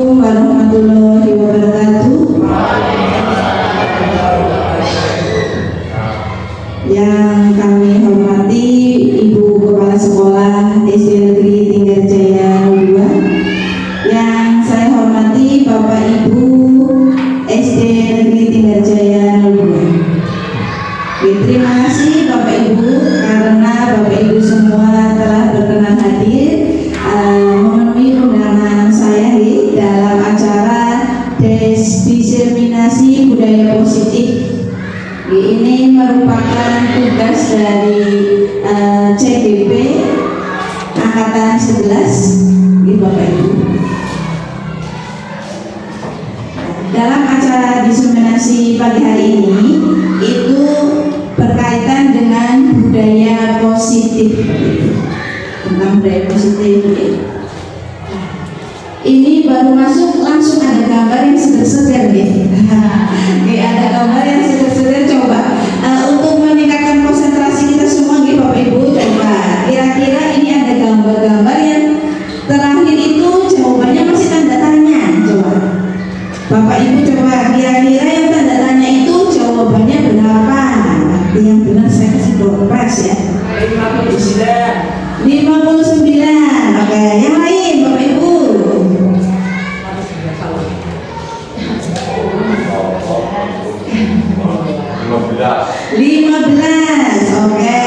Assalamualaikum warahmatullahi wabarakatuh. Yang kami hormati Ibu Kepala Sekolah SD Negeri Tinggarjaya 02. Yang saya hormati Bapak Ibu SD Negeri Tinggarjaya 02. Terima kasih Bapak Ibu karena Bapak Ibu semua telah berkenan hadir memenuhi undangan saya dalam acara diseminasi budaya positif. Ini merupakan tugas dari CDP Angkatan 11 Bapak Ibu. Dalam acara diseminasi pagi hari ini itu berkaitan dengan budaya positif. Tentang budaya positif. Ini baru masuk langsung ada gambar yang seder-seder ada gambar yang seder-seder. Coba untuk meningkatkan konsentrasi kita semua Bapak Ibu, coba kira-kira ini ada gambar-gambar yang terakhir itu jawabannya masih tanda tanya. Coba Bapak Ibu coba kira-kira yang tanda tanya itu jawabannya berapa? Yang benar saya kasih dompres ya. 59. Oke, yang lain Bapak Ibu. 15. Oke,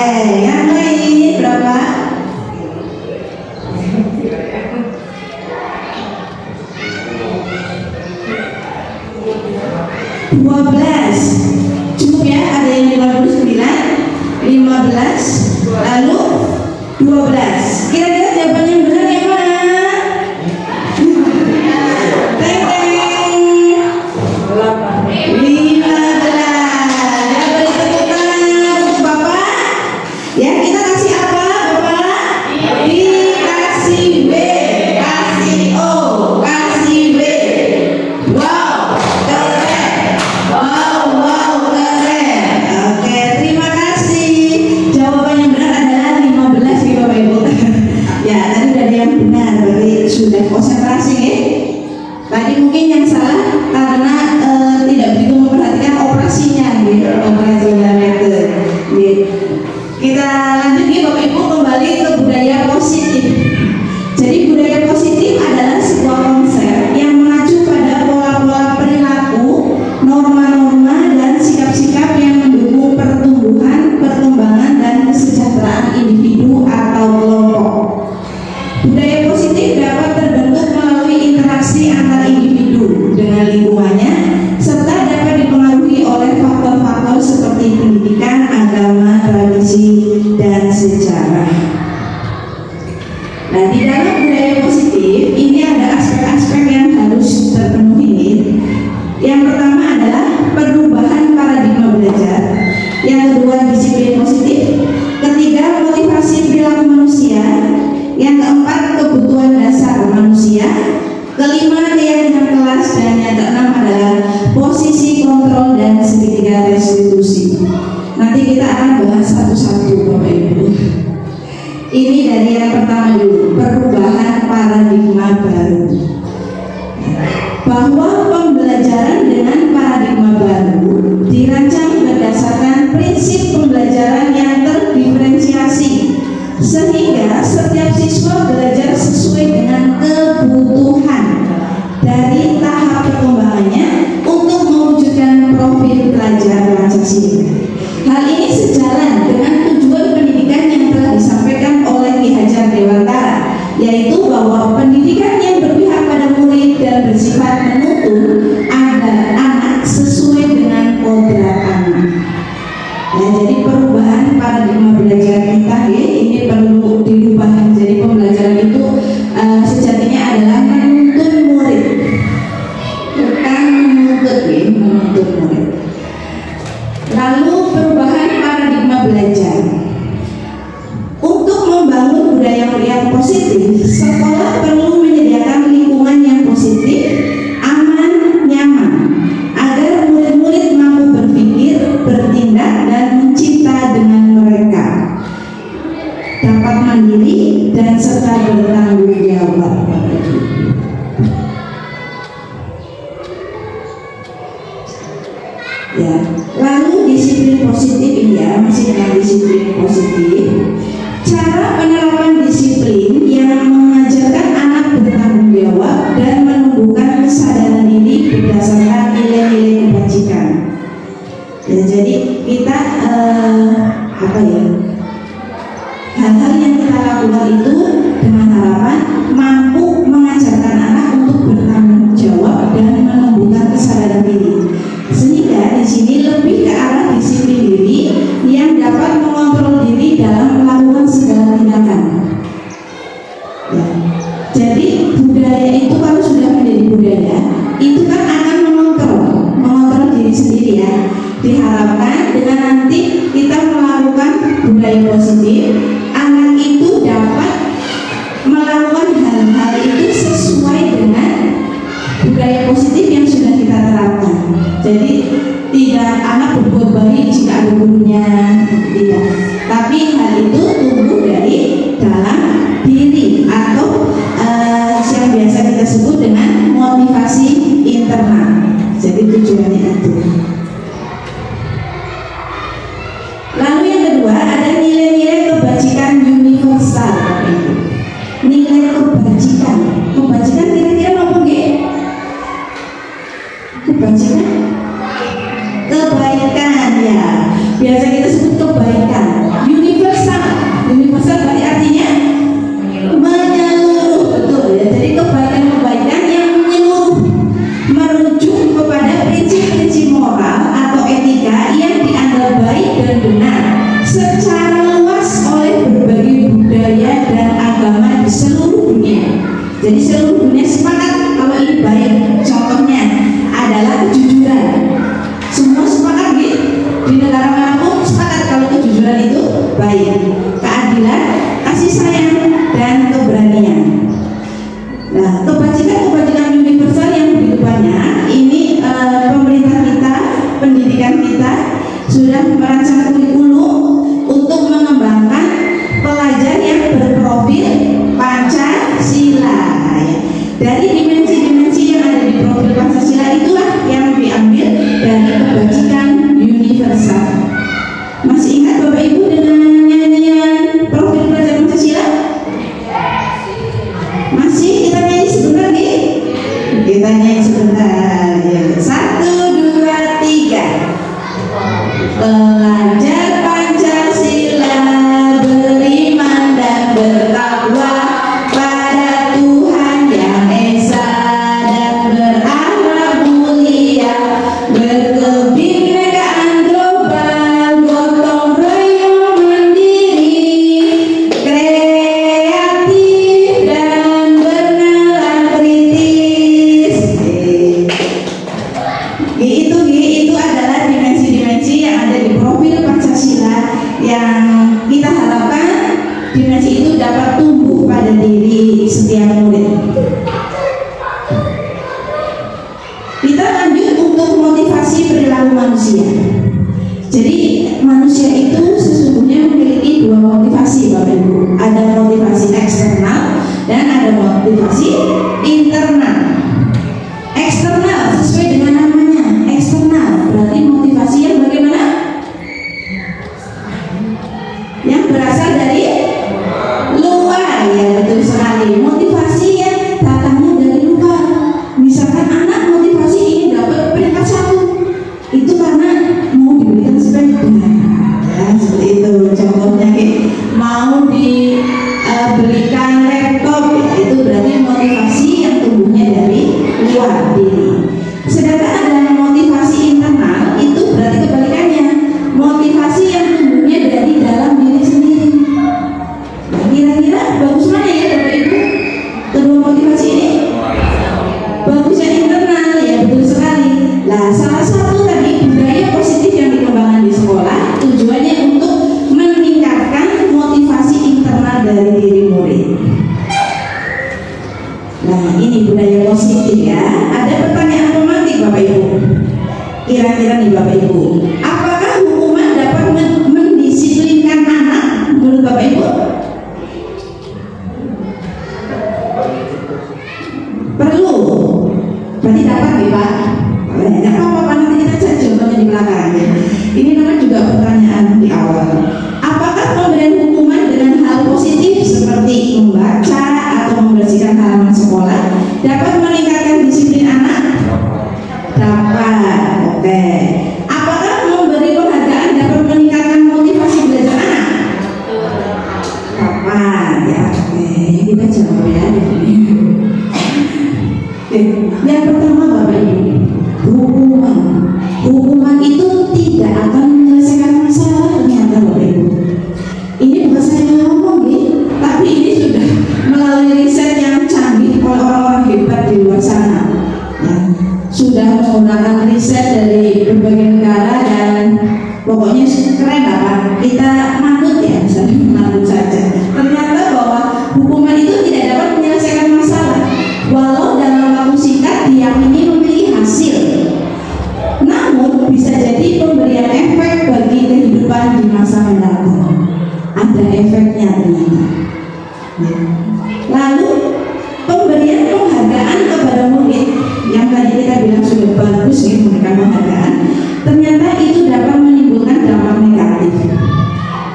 yang lain berapa? 12. Cukup ya, ada yang 59, 15, lalu 12. Kira-kira jawaban yang benar yang mana? Teng teng. 15. Ya, beri tepuk tangan untuk Bapak. Ya, kita kasih apa Bapak? Dikasih B, kasih O, kasih B. Wow, keren. Wow, keren. Oke, terima kasih. Jawaban yang benar adalah 15 nih Bapak Ibu. Ya, tadi udah ada yang benar, berarti sudah konsentrasi ya. Tadi mungkin yang salah karena tidak begitu memperhatikan operasinya gitu, operasional method. Gitu. Kita lanjut nih Bapak Ibu, kembali ke budaya positif. Jadi budaya positif adalah sebuah konsep yang mengacu pada pola-pola perilaku, norma-norma dan sikap-sikap yang mendukung pertumbuhan, perkembangan dan kesejahteraan individu atau kelompok. Budaya positif dapat terbentuk melalui interaksi antar individu dengan lingkungannya serta dapat dipengaruhi oleh faktor-faktor seperti pendidikan, agama, tradisi, dan sejarah. Nah, di dalam budaya positif ini ada aspek-aspek yang harus terpenuhi. Yang pertama adalah perubahan paradigma belajar. Yang kedua, disiplin positif. Ketiga, motivasi perilaku manusia. Yang keempat, kebutuhan dasar manusia. Kelima, keyakinan kelas. Dan yang keenam adalah posisi kontrol dan segitiga restitusi. Nanti kita akan bahas satu-satu Bapak Ibu. Ini dari yang pertama dulu, perubahan paradigma baru. Bahwa pembelajaran dengan paradigma baru dirancang berdasarkan prinsip pembelajaran yang terdiferensiasi, sehingga setiap siswa belajar sesuai dengan kebutuhan dari tahap perkembangannya untuk mewujudkan profil pelajar Pancasila. Hal ini sejalan dengan tujuan pendidikan yang telah disampaikan oleh Ki Hajar Dewantara, yaitu bahwa pendidikan yang berpihak pada murid dan bersifat menuntun agar anak sesuai dengan kodrat anak. Ya, jadi perubahan paradigma belajar kita ini perlu dirubah. Jadi pembelajaran itu disiplin positif ini ya, masih dengan disiplin positif. Cara penerapan disiplin yang mengajarkan anak bertanggung jawab dan menumbuhkan kesadaran diri berdasarkan nilai-nilai kebajikan. Ya, jadi kita hal-hal yang kita lakukan itu dengan harapan mampu mengajarkan anak untuk bertanggung jawab dan menumbuhkan kesadaran diri. Sehingga di sini lebih ke arah disiplin diri yang dapat mengontrol diri dalam melakukan segala tindakan. Ya. Jadi budaya itu kalau sudah menjadi budaya, itu kan akan mengontrol diri sendiri ya. Diharapkan dengan nanti kita melakukan budaya positif, anak itu dapat melakukan hal-hal itu sesuai dengan budaya positif yang sudah kita terapkan. Jadi tidak anak berbuat baik jika ada gurunya, tidak. Tapi hal itu tumbuh dari dalam diri atau yang biasa kita sebut dengan motivasi internal. Jadi tujuannya itu. Lalu yang kedua ada nilai-nilai kebajikan universal. Nilai kebajikan kira-kira apa nggih? Kebajikan, kebaikan ya. Biasa kita sebut kebaikan. Universal berarti artinya menyeluruh, betul ya. Jadi kebaikan-kebaikan yang menyeluruh, merujuk kepada prinsip-prinsip moral atau etika yang dianggap baik dan benar secara luas oleh berbagai budaya dan agama di seluruh dunia. Jadi seluruh dunia sepakat kalau ini baik. Contohnya adalah kejujuran. Semua sepakat di negara manapun sepakat kalau kejujuran itu baik. Keadilan, kasih sayang, dan keberanian. Nah, kebajikan universal yang begitu banyak ini pemerintah kita, pendidikan kita sudah merancang kurikulum untuk mengembangkan pelajar yang berprofil Pancasila ya. Dari dimensi-dimensi yang ada di profil Pancasila itulah yang diambil dari kebajikan universal. Masih ingat Bapak Ibu dengan nyanyian profil pelajar Pancasila? Masih? Kita nyanyi sebentar nih. Kita nyanyi sebentar ya. 1, 2, 3. Pelajar Pancasila beriman dan bertakwa pada Tuhan Yang Esa dan berakhlak mulia, berkebinekaan global, gotong royong mandiri, kreatif dan bernalar kritis. Itu adalah dimensi-dimensi yang ada di profil Pancasila yang kita harapkan dimensi itu dapat tumbuh pada diri setiap murid. Kita lanjut untuk motivasi perilaku manusia. Jadi manusia itu sesungguhnya memiliki dua motivasi Bapak Ibu. Ada motivasi eksternal dan ada motivasi internal. Eksternal sesuai dengan namanya, eksternal berarti motivasi yang bagaimana? Yang berasal dari luar ya, betul sekali. Motivasi yang datangnya dari luar. Misalkan anak motivasi ingin dapat peringkat 1, itu karena mau diberikan sepeda ya, seperti itu contohnya. Mau diberikan laptop ya, itu berarti motivasi yang tumbuhnya dari luar diri. Sedangkan ada motivasi internal, itu berarti kebalikannya, motivasi yang tumbuhnya dari dalam diri sendiri. Nah, kira-kira bagus mana ya Bapak Ibu kedua motivasi ini? Bagus yang internal ya, betul sekali. Nah, salah satu tadi budaya positif yang dikembangkan di sekolah tujuannya untuk meningkatkan motivasi internal dari diri murid. Nah, ini budaya positif ya. Ada pertanyaan pemantik Bapak Ibu. Kira-kira nih Bapak Ibu, apakah hukuman dapat mendisiplinkan anak menurut Bapak Ibu? Perlu. Berarti dapat nih Pak. Tidak apa-apa, nanti kita cek contohnya di belakang ya. Ini namanya juga hukuman di awal. Apakah pemberian hukuman dengan hal positif seperti membaca atau membersihkan halaman sekolah dapat meningkatkan disiplin anak? Dapat. Oke. Apakah memberi penghargaan dapat meningkatkan motivasi belajar anak? Dapat. Ya, oke. Kita jawab ya. Yang pertama Bapak Ibu, hukuman itu tidak akan menyelesaikan masalah ternyata Bapak Ibu. Ini bukan saya ngomong tapi ini sudah melalui riset yang canggih oleh orang-orang hebat di luar sana ya, sudah menggunakan riset dari berbagai negara dan pokoknya keren lah Pak. Kita manut ya, misalnya manut saja. Ternyata bahwa hukuman itu tidak dapat menyelesaikan masalah walau dalam waktu singkat diyakini memiliki hasil, namun bisa jadi pemberian efek bagi kehidupan di masa mendatang. Ada efeknya ternyata ya. Lalu pemberian penghargaan kepada murid yang tadi kita bilang sudah bagus ya, memberikan penghargaan, ternyata itu dapat menimbulkan dampak negatif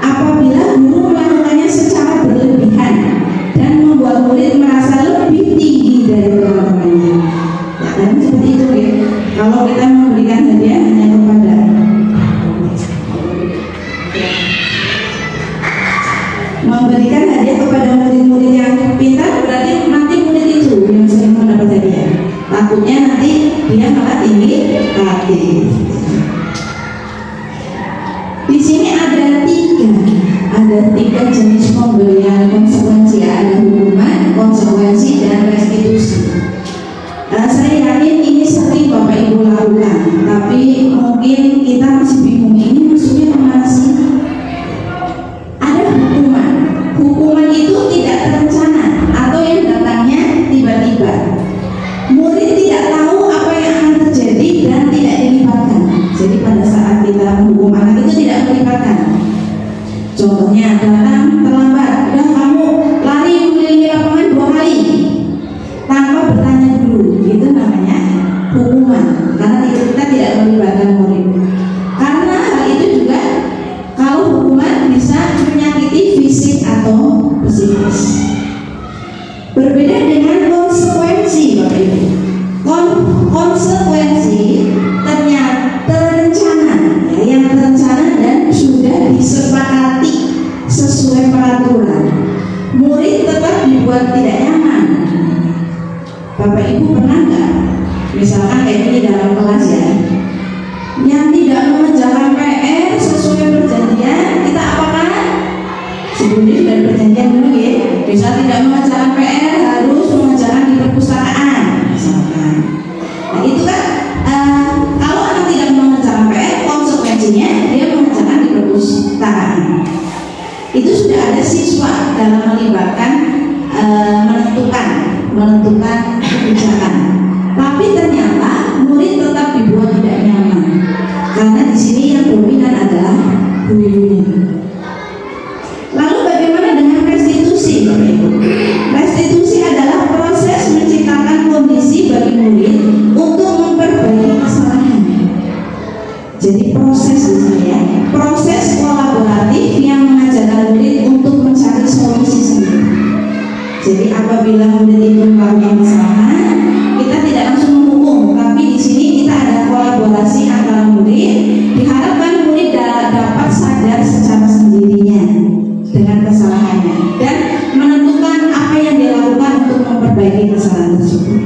apabila guru melakukannya secara berlebihan dan membuat murid merasa lebih tinggi dari teman-temannya. Ya, dan seperti itu ya. Kalau kita memberikan hadiah hanya kepada memberikan hadiah kepada murid-murid yang pintar, berarti nanti murid itu yang sering mendapat hadiah. Takutnya nanti dia malah tinggi hati. Di sini ada tiga jenis pemberian konsekuensi. Ada hukuman, konsekuensi, dan restitusi. Saya yakin ini sering Bapak Ibu lakukan, tapi mungkin kita masih bingung ini maksudnya kemana sih? Ada hukuman itu tidak terencana atau yang datangnya tiba-tiba. Murid tidak tahu apa yang akan terjadi dan tidak dilibatkan. Jadi pada saat kita menghukum anak itu tidak melibatkan. Contohnya datang terlambat, udah kamu lari mengelilingi lapangan 2 kali tanpa bertanya dulu, itu namanya hukuman karena kita tidak melibatkan murid. Karena hal itu juga kalau hukuman bisa menyakiti fisik atau psikis. Berbeda dengan konsekuensi Bapak Ibu. Konsekuensi ternyata terencana ya, yang terencana dan sudah disepakati sesuai peraturan. Murid tetap dibuat tidak nyaman. Bapak Ibu pernah nggak misalkan kayak ini dalam kelas ya, yang tidak mengerjakan PR sesuai perjanjian, kita apakan? Sebelumnya sudah perjanjian dulu ya, bisa tidak mengerjakan PR harus mengerjakan di perpustakaan misalkan. Nah itu kan kalau anak tidak mengerjakan PR, konsekuensinya dia mengerjakan di perpustakaan. Itu sudah ada siswa dalam melibatkan menentukan kebijakan. Tapi ternyata murid tetap dibuat tidak nyaman karena di sini yang dominan adalah gurunya. Lalu bagaimana dengan restitusi? Restitusi adalah proses menciptakan kondisi bagi murid untuk memperbaiki kesalahan. Jadi proses di sini ya, proses kolaboratif yang mengajarkan murid untuk mencari solusi sendiri. Jadi apabila murid itu melakukan kesalahan, kita tidak langsung menghukum, tapi di sini kita ada kolaborasi antara murid. Diharapkan murid dapat sadar secara sendirinya dengan kesalahannya dan menentukan apa yang dia lakukan untuk memperbaiki kesalahan tersebut.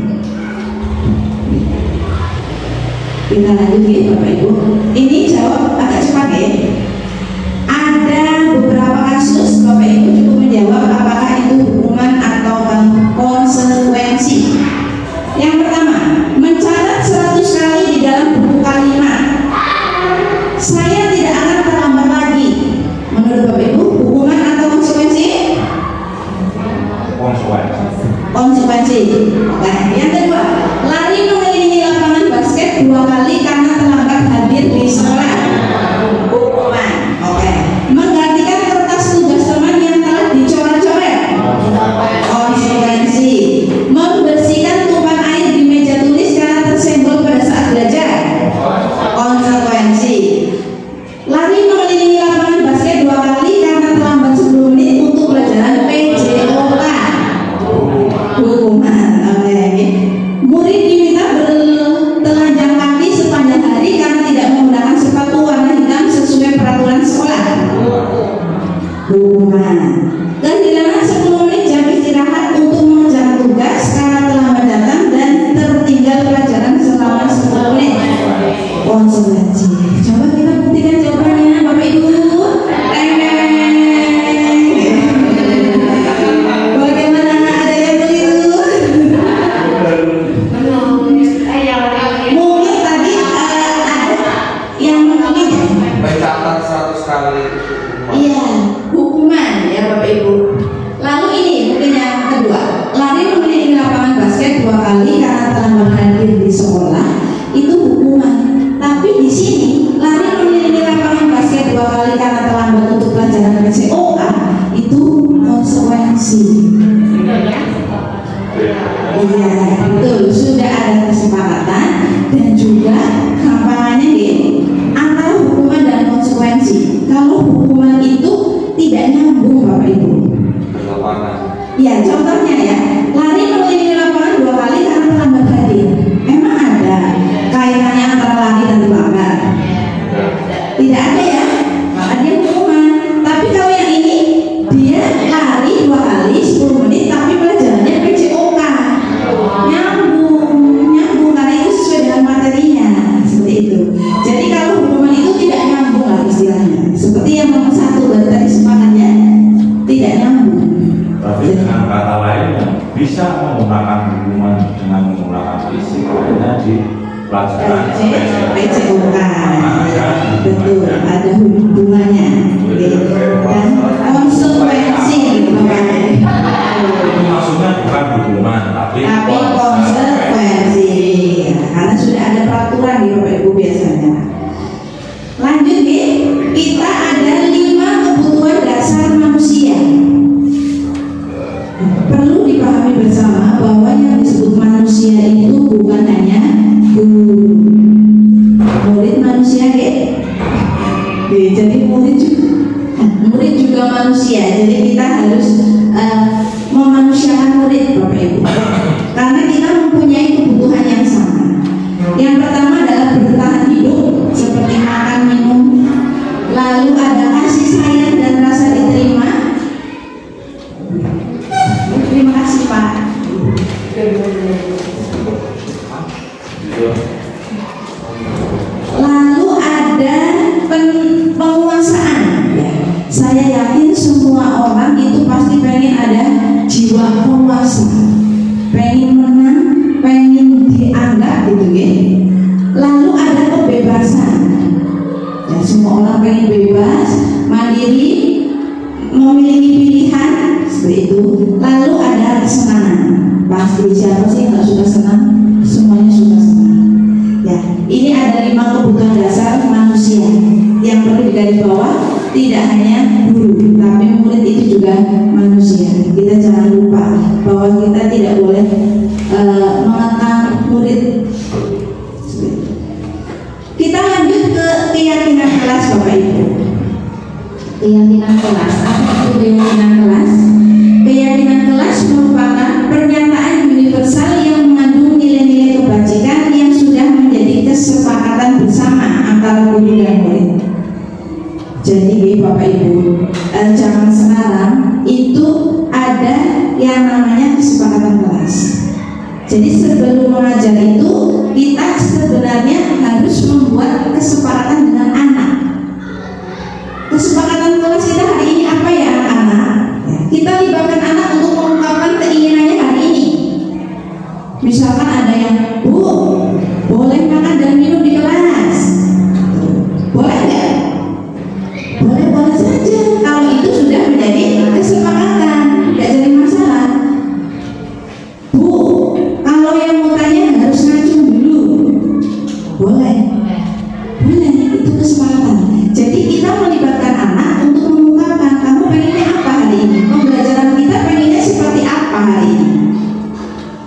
Kita lanjut ya Bapak Ibu. Ini jawab agak cepat ya. Ada beberapa kasus Bapak Ibu cukup menjawab apakah itu hukuman atau konsekuensi. Yang pertama, mencatat 100 kali di dalam buku kalimat, saya tidak akan terlambat lagi. Menurut Bapak Ibu, hukuman atau konsekuensi? Konsekuensi. Oke. Yang kedua, lari mengelilingi lapangan basket 2 kali karena terlambat hadir di sekolah. Hukuman. Oke. Menggantikan kertas tugas teman yang telah dicoret-coret. di pelajaran PCOK. Betul, ada hubungannya. Dan konsekuensi, itu maksudnya bukan hubungan, tapi konsekuensi. Karena sudah ada peraturan di Bapak Ibu biasanya. Lanjut nih, kita ada 5 kebutuhan dasar manusia. Perlu dipahami bersama bahwa yang disebut manusia itu bukan hanya guru, murid manusia jadi murid juga manusia. Jadi kita harus memanusiakan murid Bapak Ibu, karena kita mempunyai kebutuhan yang sama. Yang pertama adalah bertahan hidup, seperti makan, minum, lalu ada kasih sayang dan rasa diterima. Terima kasih Pak. Lalu ada penguasaan. Saya yakin semua orang itu pasti pengen ada jiwa penguasa, pengen menang, pengen dianggap gitu ya. Lalu ada kebebasan. Ya, semua orang pengen bebas, mandiri, memiliki pilihan seperti itu. Lalu ada kesenangan. Pasti siapa sih nggak suka senang? Semuanya suka senang. Ya, ini ada 5 kebutuhan dasar manusia yang perlu digaris bawah. Tidak hanya guru, tapi murid itu juga manusia. Kita jangan lupa bahwa kita tidak boleh mengekang murid. Kita lanjut ke keyakinan kelas Bapak Ibu. Keyakinan kelas, apa itu keyakinan kelas? Keyakinan kelas merupakan pernyataan universal yang mengandung nilai-nilai kebajikan yang sudah menjadi kesepakatan bersama antara guru dan murid. Jadi Bapak Ibu, zaman sekarang itu ada yang namanya kesepakatan kelas. Jadi sebelum mengajar itu kita sebenarnya harus membuat kesepakatan dengan anak. Kesepakatan kelas kita hari ini apa ya anak-anak? Kita libatkan anak untuk mengungkapkan keinginannya hari ini. Misalkan ada yang, Bu, boleh makan dan minum di kelas? Boleh nggak? Boleh-boleh saja. Kalau itu sudah menjadi kesepakatan, tidak jadi masalah. Bu, kalau yang mau tanya harus ngacung dulu. Boleh. Boleh, itu kesepakatan. Jadi kita melibatkan anak untuk mengungkapkan, kamu pengennya apa hari ini? Pembelajaran kita pengennya seperti apa hari ini?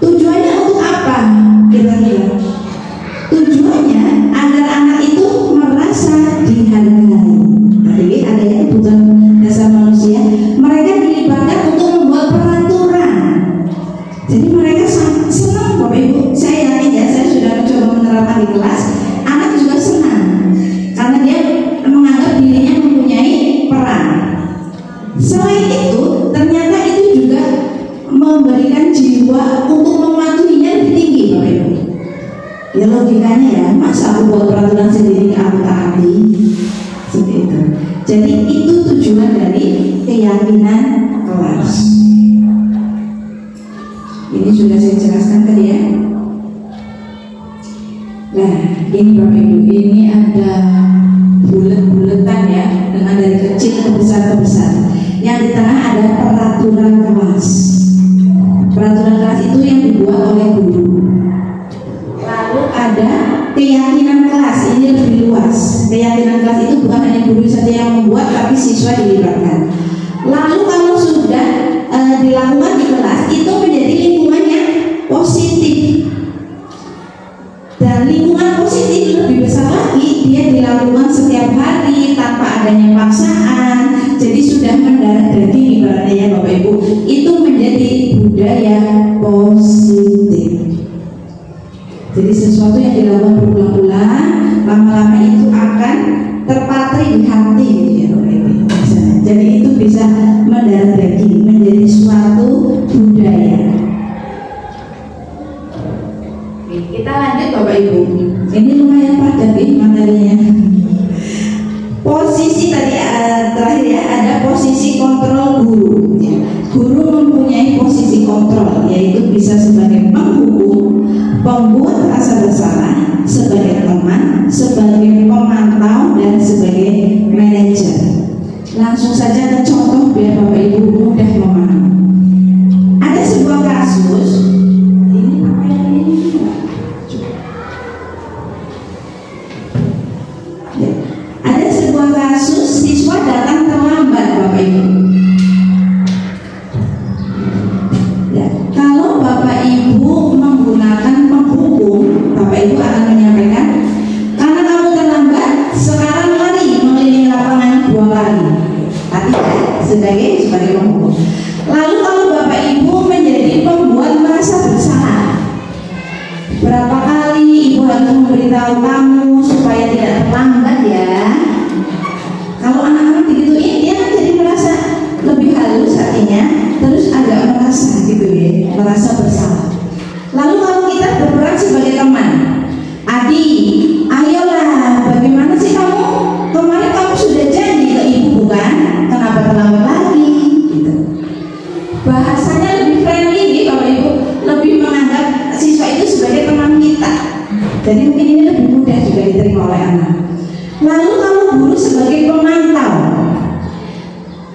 Tujuannya untuk apa? Kira-kira tujuannya agar anak itu merasa dihargai. Tadi ada yang kebutuhan dasar manusia. Mereka dilibatkan untuk membuat peraturan. Jadi mereka senang Bapak Ibu. Saya yakin ya, saya sudah mencoba menerapkan di kelas. Anak juga senang karena dia menganggap dirinya mempunyai peran. Selain itu, ternyata itu juga memberikan jiwa untuk mematuhinya lebih tinggi Bapak Ibu. Ya logikanya ya, masa aku buat peraturan sendiri aku taati, seperti itu. Jadi itu tujuan dari keyakinan kelas. Ini sudah saya jelaskan tadi ya. Nah, ini Bapak Ibu, ini ada bulet-buletan ya, dengan dari kecil ke besar ke besar. Yang di tengah ada peraturan kelas. Peraturan kelas itu yang dibuat oleh guru. Lalu ada keyakinan kelas, ini lebih luas. Keyakinan kelas itu bukan hanya guru saja yang membuat, tapi siswa dilibatkan. Lalu kalau sudah dilakukan di kelas, itu menjadi lingkungan yang positif. Dan lingkungan positif lebih besar lagi, dia dilakukan setiap hari tanpa adanya paksaan. Jadi sudah mendarah daging ibaratnya Bapak Ibu. Itu menjadi budaya positif. Jadi sesuatu yang dilakukan berulang-ulang, lama-lama itu akan terpatri di hati gitu ya Bapak Ibu. Jadi itu bisa mendarah daging, menjadi suatu budaya. Kita lanjut Bapak Ibu. Ini lumayan padat nih materinya. Posisi tadi terakhir ya, ada posisi kontrol guru. Guru mempunyai posisi kontrol, yaitu bisa sebagai penghukum, pembuat rasa bersalah, sebagai teman, sebagai pemantau, dan sebagai manajer. Langsung saja ke contoh biar Bapak Ibu mudah memahami. Ada sebuah kasus, ini apa ini? Ya. Ada sebuah kasus siswa datang terlambat, Bapak Ibu. Ya, kalau Bapak Ibu menggunakan penghukum, Bapak Ibu akan menyampaikan, karena kamu terlambat, sekarang lari mengelilingi lapangan 2 kali. Tapi sebagai penghukum. Lalu kalau Bapak Ibu menjadi pembuat merasa bersalah, berapa kali Ibu harus memberitahu kamu supaya tidak terlambat ya? Kalau anak-anak digituin, dia kan jadi merasa lebih halus hatinya, terus agak merasa gitu ya, merasa bersalah. Lalu kalau kita berperan sebagai teman, Adi, ayolah, bagaimana sih kamu? Kemarin kamu sudah janji ke ibu bukan? Kenapa terlambat lagi? Gitu. Bahasanya lebih friendly nih Bapak Ibu, lebih menganggap siswa itu sebagai teman kita. Jadi mungkin ini lebih mudah juga diterima oleh anak. Lalu kamu guru sebagai pemantau,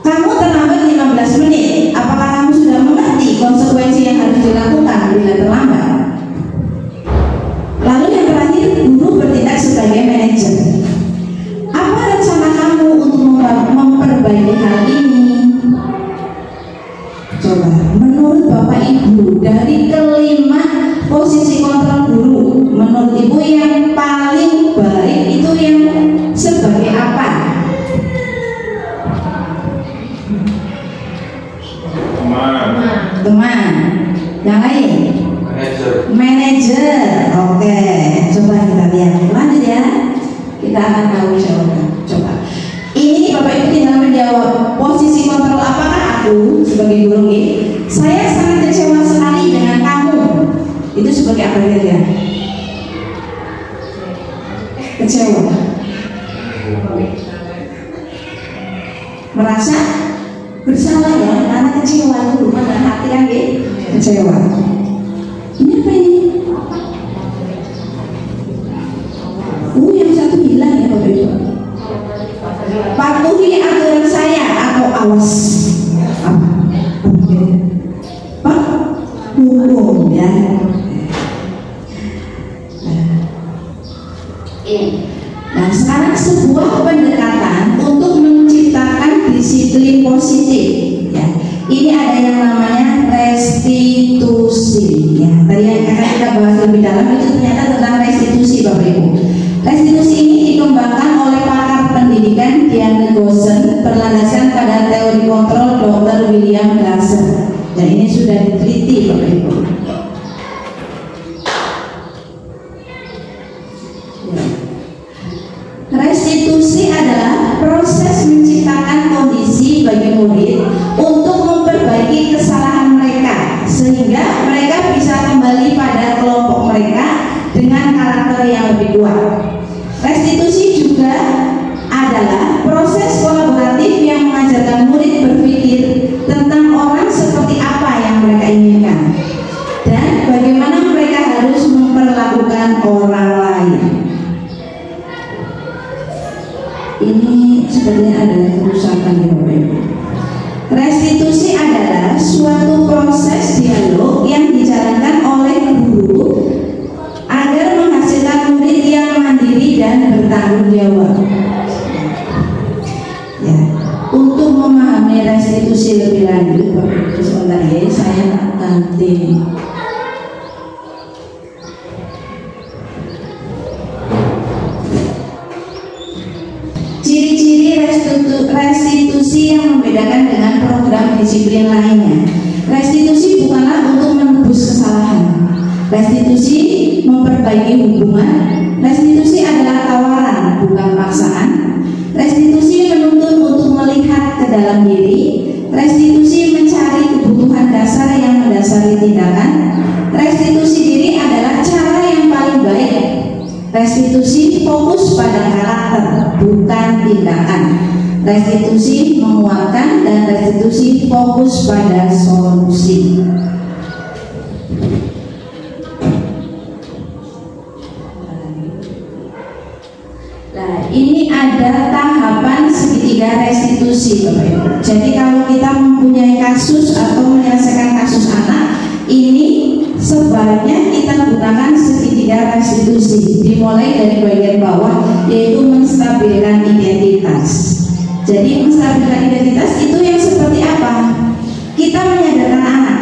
kamu terlambat 15 menit, apakah kamu sudah mengerti konsekuensi yang harus dilakukan bila terlambat? Lalu yang terakhir, guru bertindak sebagai manajer. Apa rencana kamu untuk memperbaiki hal ini? Coba, menurut Bapak Ibu, dari kelima posisi kontrol guru, menurut Ibu yang paling baik itu yang sebagai apa? Teman. Yang lain? Manajer. Oke, coba kita lihat. Lanjut ya. Kita akan tahu jawaban. Coba. Ini Bapak Ibu tinggal menjawab, posisi kontrol apakah aku sebagai guru ini? Saya sangat kecewa sekali dengan kamu. Itu sebagai apa ya? Kecewa. Merasa bersalah ya, karena kecewa itu rumah dan hati kan ya? Kecewa. Ini apa ini? Yang satu hilang ya Bapak Ibu. Patuhi aturan saya atau awas apa? Pak hukum ya. Nah sekarang sebuah pendekatan untuk menciptakan disiplin positif ya. Ini ada yang namanya restitusi ya. Tadi yang akan kita bahas lebih dalam itu ternyata tentang restitusi Bapak Ibu. Restitusi ini dikembangkan oleh pakar pendidikan Diane Gosen berlandaskan pada teori kontrol Dr. William Glasser. Dan ini sudah diteliti Bapak Ibu. Restitusi adalah proses menciptakan kondisi bagi murid untuk memperbaiki kesalahan mereka sehingga mereka bisa kembali pada kelompok mereka dengan karakter yang lebih kuat. Restitusi juga adalah proses kolaboratif yang mengajarkan murid berpikir tentang orang seperti apa yang mereka inginkan dan bagaimana mereka harus memperlakukan orang lain. Ini sebenarnya ada kerusakan di Bapak Ibu. Restitusi adalah suatu proses dialog yang dijalankan oleh guru agar menghasilkan murid yang mandiri dan bertanggung jawab. Ya, untuk memahami restitusi lebih lanjut, Bapak Ibu sebentar ya, saya ganti. Ciri-ciri restitusi yang membedakan dengan program disiplin lainnya. Restitusi bukanlah untuk menebus kesalahan. Restitusi memperbaiki hubungan. Restitusi adalah tawaran, bukan paksaan. Restitusi menuntut untuk melihat ke dalam diri. Restitusi mencari kebutuhan dasar yang mendasari tindakan. Restitusi diri adalah cara yang paling baik. Restitusi fokus pada karakter, bukan tindakan. Restitusi menguatkan dan restitusi fokus pada solusi. Nah, ini ada tahapan segitiga restitusi, Bapak Ibu. Jadi kalau kita mempunyai kasus atau menyelesaikan kasus anak, ini sebaiknya kita gunakan segitiga restitusi. Dimulai dari bagian bawah, yaitu menstabilkan identitas. Jadi menstabilkan identitas itu yang seperti apa? Kita menyadarkan anak.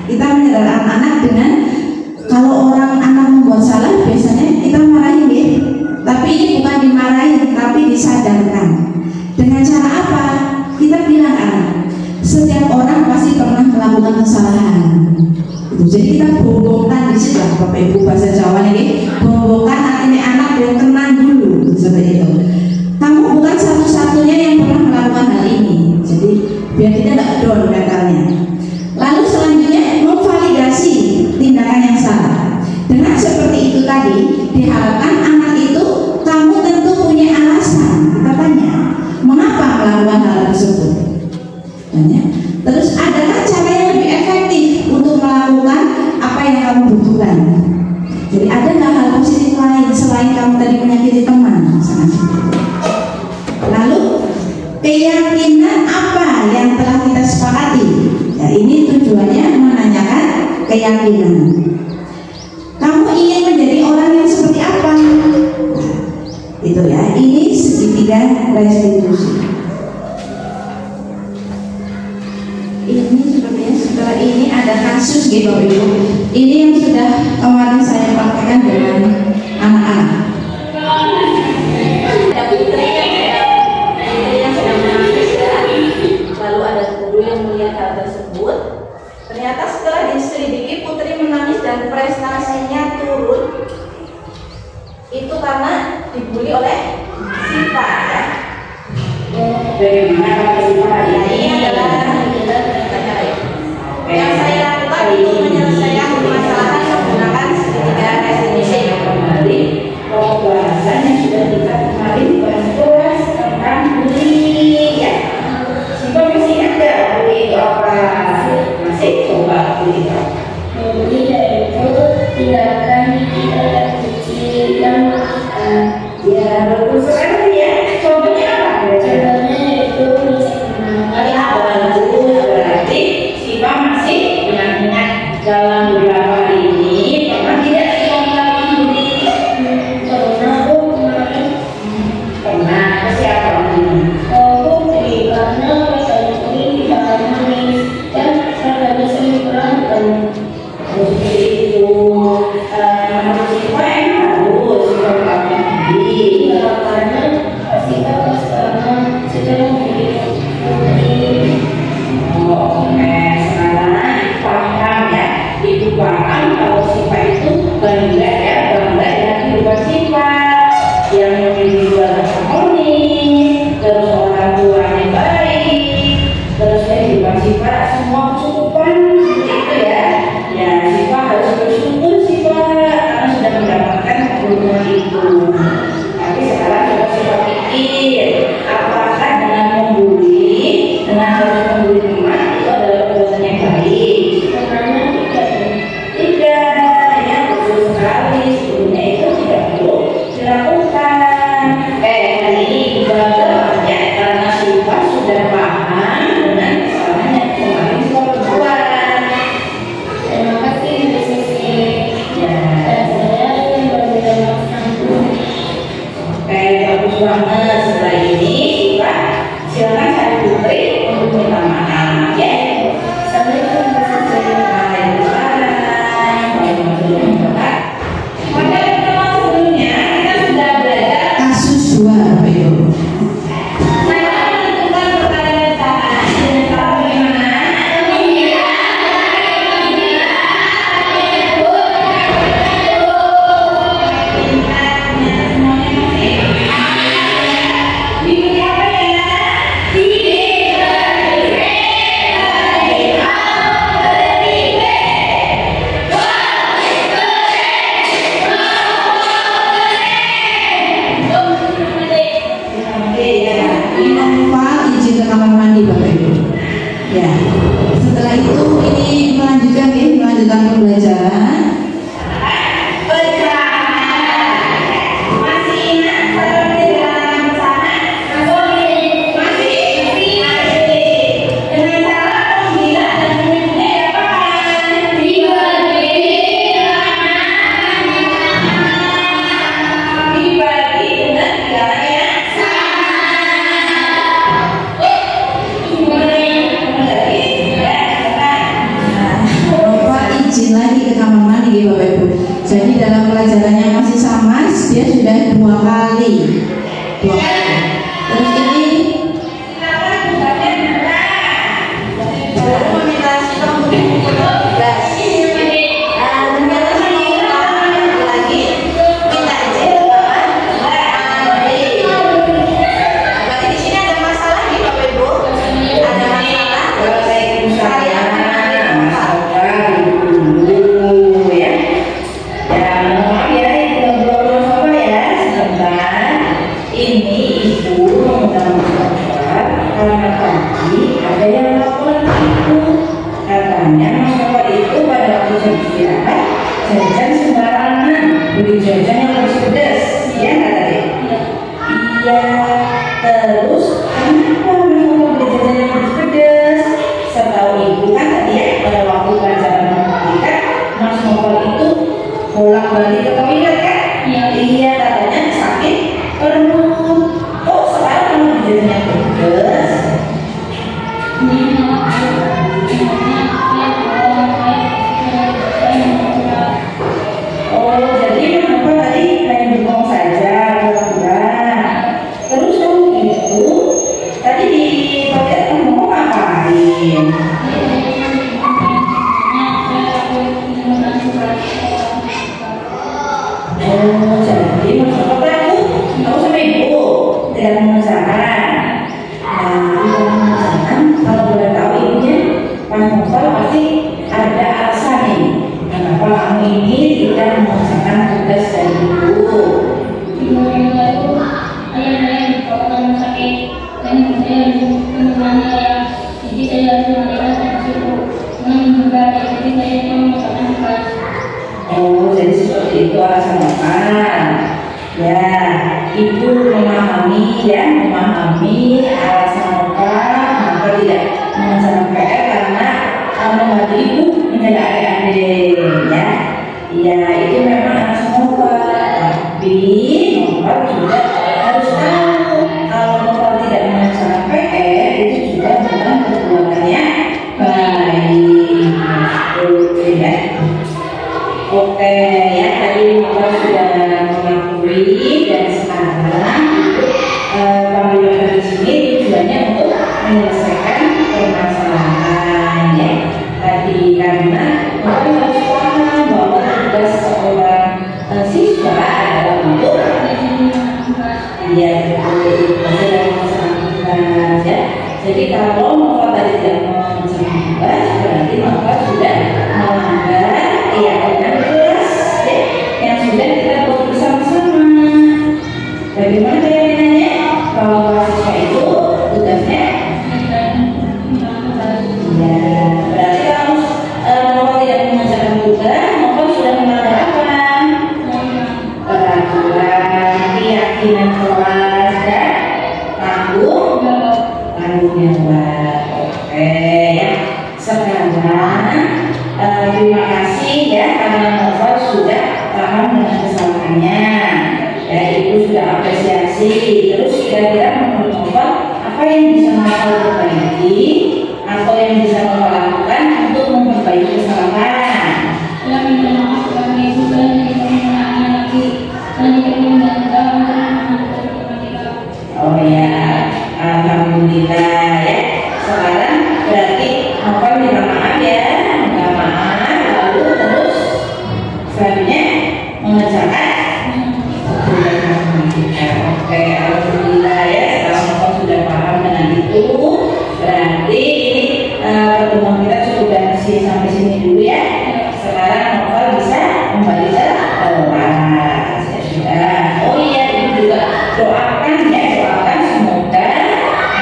Kita menyadarkan anak dengan, kalau orang anak membuat salah, biasanya kita marahin ya. Tapi ini bukan dimarahin, tapi disadarkan. Dengan cara apa? Kita bilang anak, setiap orang pasti pernah melakukan kesalahan. Jadi kita bombongkan di situ, Bapak Ibu bahasa Jawa ini, bombongkan artinya anak yang tenang dulu, seperti itu. Kamu bukan satu-satunya yang pernah melakukan hal ini. Jadi biar kita tidak down mentalnya. Lalu selanjutnya memvalidasi tindakan yang salah. Dengan seperti itu tadi, diharapkan anak itu, kamu tentu punya alasan. Kita tanya, mengapa melakukan hal tersebut? Tanya. Terus adakah cara yang lebih efektif untuk melakukan apa yang kamu butuhkan? Jadi ada nggak hal positif lain selain kamu tadi menyakiti teman? Lalu keyakinan apa yang telah kita sepakati? Ya, ini tujuannya menanyakan keyakinan. Kamu ingin menjadi orang yang seperti apa? Itu ya, ini segitiga restitusi. Ini sepertinya setelah ini ada kasus gitu Ibu. Ini yang sudah kemarin saya praktekkan dengan anak-anak. Ada putri yang sedang menangis ya. Lalu ada guru yang melihat hal tersebut. Ternyata setelah diselidiki putri menangis dan prestasinya turun. Itu karena dibully oleh Siva ya. Bagaimana Siva? Ini adalah yang saya lakukan itu menyelesaikan permasalahan menggunakan segitiga restitusi. Kembali pembahasan yang sudah kita kemarin bahas tentang bully ya. Siapa masih ada bully itu apa? Masih coba bully itu. Bully itu tindakan kecil yang ya berkurang ya. Contohnya apa? Contohnya itu berarti Siva masih ingat-ingat dalam beberapa hari ini pernah tidak melakukan bully? Pernah aku kemarin. Pernah ke siapa ini? Putri karena saya ini tidak nangis dan saya bisa menggerakkan. Seperti itu. Menurut Siva yang harus melakukan bully. Karena Siva sekarang sedang bully. Ibu paham kalau Siva itu bangga ya, bangga dengan kehidupan Siva yang memiliki keluarga harmonis, terus orang tuanya baik, terus kehidupan Siva semua kecukupan itu ya. Ya Siva harus bersyukur Siva karena sudah mendapatkan keberuntungan itu. Tapi sekarang coba Siva pikir, apakah dengan membuli, dengan harus membuli teman itu adalah perbuatan yang baik? Tidak, ya betul sekali. Sebelumnya itu tidak perlu dilakukan. Hari ini juga ya karena Siva sudah paham dengan kesalahan yang kemarin Siva perbuat. Terima kasih Bu Sisi. Ya, saya yang berterima kasih. Bagus banget. Setelah ini Siva silakan cari Putri untuk minta dia sudah 2 kali. Terus ini jajan sembarangan, beli jajan yang harus pedas, ya nggak tadi? Iya. Terus kenapa mau beli jajan yang harus pedas? Setahu ibu kan tadi ya, pada waktu pelajaran matematika, Mas Nopal itu bolak-balik ke toilet kan? Iya, katanya sakit perut. Oh, sekarang mau beli jajan yang pedas? Oh, jadi kenapa tadi main bengong saja, pura-pura. Terus kamu itu tadi di toilet kamu mau ngapain? Oh, jadi maksud apa kamu sama ibu tidak mengerjakan. Nah, tidak mengerjakan, kalau boleh tahu ibunya, Mas Nopal pasti ada alasan nih. Kenapa kamu ini tidak mengerjakan tugas dari ibu? Ibu yang lalu, ayah saya dibawa ke rumah sakit dan saya menemani ayah. Jadi saya harus menjaga sama ibu. Juga jadi saya mau mengerjakan tugas. Oh, jadi seperti itu alasan Bapak. Ya, ibu memahami alasan Bapak kenapa tidak mengerjakan PR karena membantu ibu menjaga adik-adik, ya. Iya, itu memang alasan Bapak. Tapi Bapak juga harus tahu kalau Bapak tidak mengerjakan PR itu juga bukan perbuatannya baik. Oke, ya. Oke, ya, tadi Bapak sudah mengakui dan sekarang panggilan di sini tujuannya untuk menyelesaikan permasalahan, ya. Tadi karena Bapak harus paham bahwa tugas seorang siswa adalah untuk ya betul dalam masalah tugas, ya. Jadi kalau Bapak tadi tidak mau mengerjakan tugas, berarti Bapak sudah melanggar keyakinan kelas, ya, yang sudah kita buat bersama-sama. Bagaimana keyakinannya? Kalau mahasiswa itu tugasnya ya, berarti kalau Bapak tidak mengerjakan tugas, Bapak sudah melanggar apa? Peraturan, keyakinan kelas, dan tanggung jawab. Oke, ya. Sekarang terima kasih ya karena Bapak sudah paham dengan kesalahannya. Ya, ibu sudah apresiasi. Terus kira-kira menurut Bapak apa yang bisa Bapak perbaiki atau yang bisa Bapak lakukan untuk memperbaiki kesalahan? Saya minta maaf kepada ibu dan tidak mengulangi lagi dan tidak membantu untuk matematika. Oh ya, alhamdulillah ya. Sekarang berarti Bapak minta maaf ya, minta maaf lalu terus selanjutnya mengerjakan tugas matematika. Oke, alhamdulillah ya. Sekarang Bapak sudah paham dengan itu. Berarti ini pertemuan kita cukup sampai sini dulu ya. Sekarang Bapak bisa kembali ke kelas. Ya sudah. Oh iya, ibu juga doakan ya, doakan semoga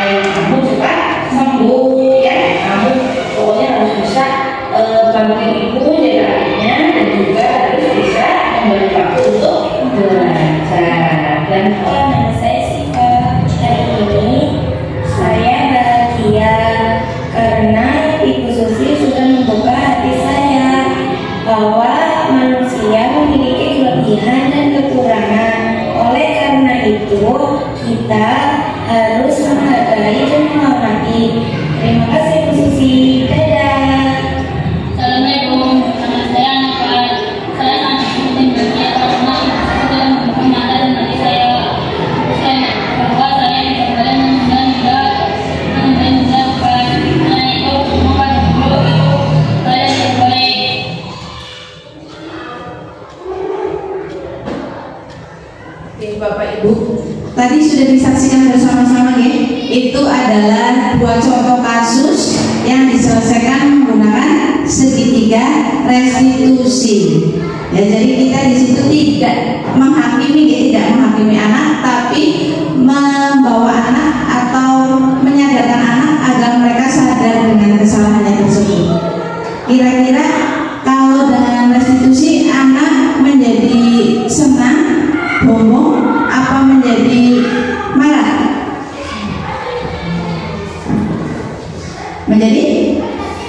ayah kamu cepat sembuh ya. Kamu pokoknya harus bisa bantuin ibu jaga adiknya dan juga harus bisa memberi waktu untuk belajar. Dan Nama saya Sika. Hari ini saya bahagia karena Ibu Susi sudah membuka hati saya bahwa manusia memiliki kelebihan dan kekurangan. Oleh karena itu, kita harus menghargai dan menghormati. Terima kasih Bu Susi. Dadah. Assalamualaikum. Nama saya Nopal. Saya sangat berterima kasih karena Ibu Susi telah memberikan Oke, Bapak Ibu, tadi sudah disaksikan bersama-sama ya. Itu adalah dua contoh kasus yang diselesaikan menggunakan segitiga restitusi. Ya, jadi kita di situ tidak menghakimi, ya, tidak menghakimi anak, tapi membawa anak atau menyadarkan anak agar mereka sadar dengan kesalahannya tersebut. Kira-kira kalau dengan restitusi anak menjadi senang, bohong, apa menjadi marah? Menjadi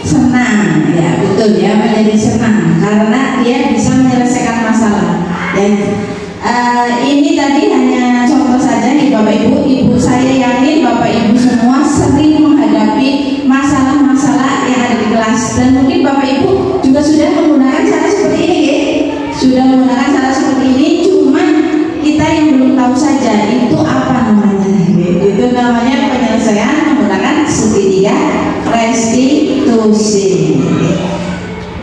senang, ya betul ya, menjadi senang karena dia bisa menyelesaikan masalah. Ya, ini tadi hanya contoh saja nih Bapak Ibu. Ibu saya yakin Bapak Ibu semua sering menghadapi masalah-masalah yang ada di kelas, dan mungkin Bapak Ibu juga sudah menggunakan cara seperti ini ya. Sudah menggunakan cara seperti ini, cuman kita yang belum tahu saja itu apa namanya. Itu namanya penyelesaian menggunakan segitiga restitusi.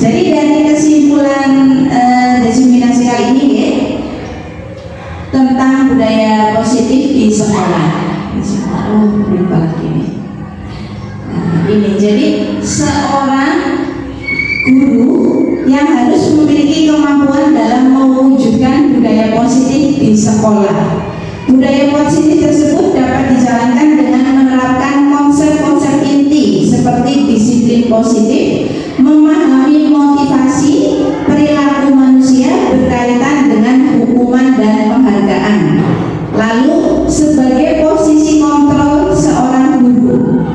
Jadi dari kesimpulan diseminasi kali ini ya, tentang budaya positif di sekolah. Lupa lagi nih. Ini jadi seorang guru yang harus memiliki kemampuan dalam mewujudkan budaya positif di sekolah. Budaya positif tersebut dapat dijalankan dengan menerapkan konsep-konsep inti seperti disiplin positif, memahami motivasi, perilaku manusia berkaitan dengan hukuman dan penghargaan. Lalu sebagai posisi kontrol seorang guru.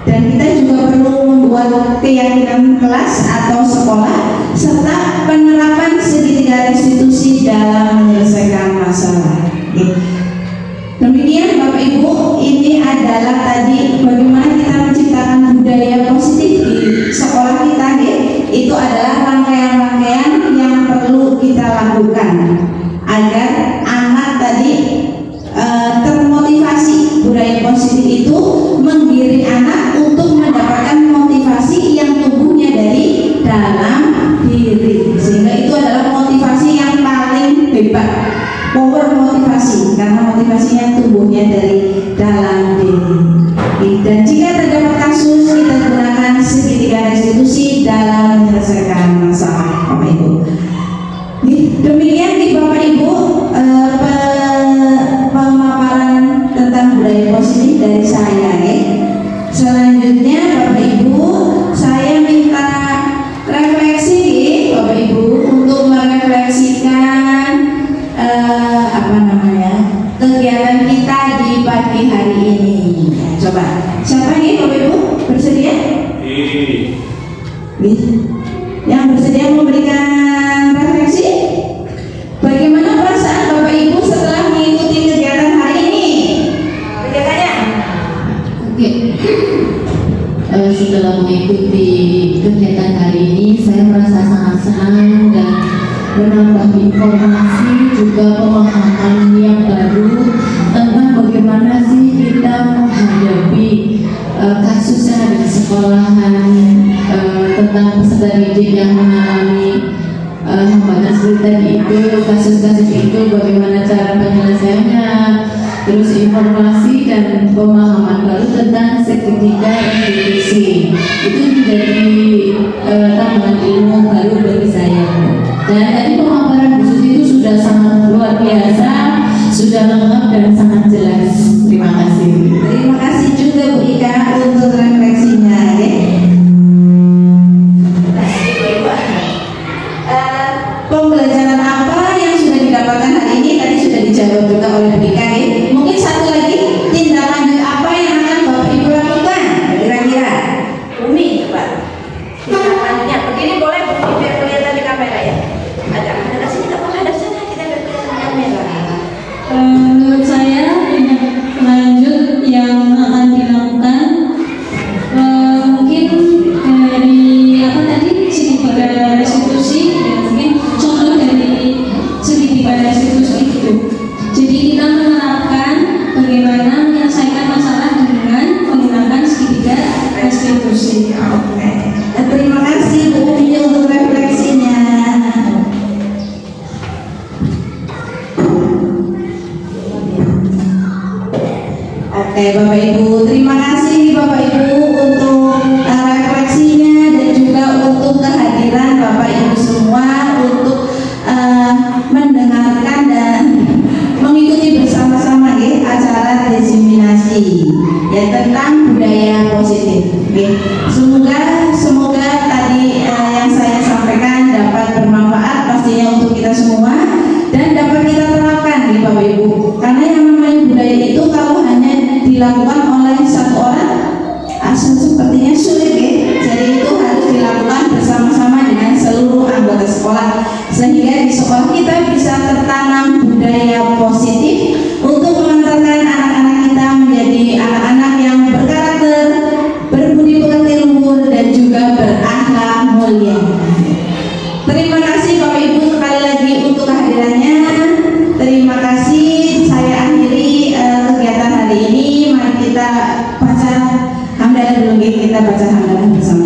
Dan kita juga perlu membuat keyakinan kelas atau sekolah serta penerapan segitiga restitusi dalam menyelesaikan masalah. Demikian Bapak Ibu, ini adalah tadi bagaimana kita menciptakan budaya positif di sekolah kita ya. Itu adalah rangkaian-rangkaian yang perlu kita lakukan agar anak tadi termotivasi. Budaya positif itu menggiring anak untuk mendapatkan motivasi yang tumbuhnya dari dalam diri, sehingga itu adalah motivasi yang paling hebat, power motivasi, karena motivasinya tumbuhnya dari dalam diri. Dan jika terdapat kasus, kita gunakan segitiga restitusi dalam menyelesaikan masalah Bapak Ibu. Demikian nih Bapak Ibu pemaparan tentang budaya positif dari saya ya. Selanjutnya Bapak Ibu, saya minta refleksi Bapak Ibu untuk merefleksikan kegiatan kita di pagi hari ini. Coba, siapa nih Bapak Ibu bersedia? Yang bersedia memberikan refleksi? Bagaimana perasaan Bapak Ibu setelah mengikuti kegiatan hari ini? Kegiatannya? Oke. Setelah mengikuti kegiatan hari ini, saya merasa sangat senang dan menambah informasi juga pemahaman yang baru tentang bagaimana sih kita menghadapi kasus yang ada di sekolahan, tentang peserta didik yang mengalami hambatan seperti tadi itu, kasus-kasus itu bagaimana cara penyelesaiannya, terus informasi dan pemahaman baru tentang segitiga restitusi itu menjadi tambahan ilmu baru bagi saya. Dan tadi pemaparan Bu Susi itu sudah sangat luar biasa, sudah lengkap dan sangat jelas. Terima kasih. Terima kasih juga Bu Ika untuk refleksinya ya. Pembelajaran apa yang sudah didapatkan hari ini tadi sudah dijawab juga oleh Bu Ika ya. Mungkin satu lagi, tindak lanjut apa yang akan Bapak Ibu lakukan kira-kira? Umi coba tindak lanjutnya begini, boleh Bu biar kelihatan di kamera ya. Ada sini kita menghadap sana, kita biar kelihatan di kamera. Menurut saya tindak lanjut yang akan dilakukan mungkin dari apa tadi segitiga restitusi, dan mungkin contoh dari segitiga restitusi itu. Jadi kita Bapak Ibu, terima kasih Bapak Ibu untuk refleksinya dan juga untuk kehadiran Bapak Ibu semua untuk mendengarkan dan mengikuti bersama-sama acara diseminasi ya tentang budaya positif. Semoga tadi yang saya sampaikan dapat bermanfaat pastinya untuk kita semua dan dapat kita terapkan Bapak Ibu. Karena yang namanya budaya itu kalau hanya dilakukan oleh satu orang sepertinya sulit Jadi itu harus dilakukan bersama-sama dengan seluruh anggota sekolah sehingga di sekolah kita bisa tertanam budaya positif untuk mengantarkan anak-anak kita menjadi anak-anak yang berkarakter, berbudi pekerti luhur dan juga berakhlak mulia. Terima kasih Bapak Ibu sekali lagi untuk kehadirannya. Terima kasih. Saya akhiri kegiatan hari ini. Mari kita baca hamdalah dulu, kita baca hamdalah bersama.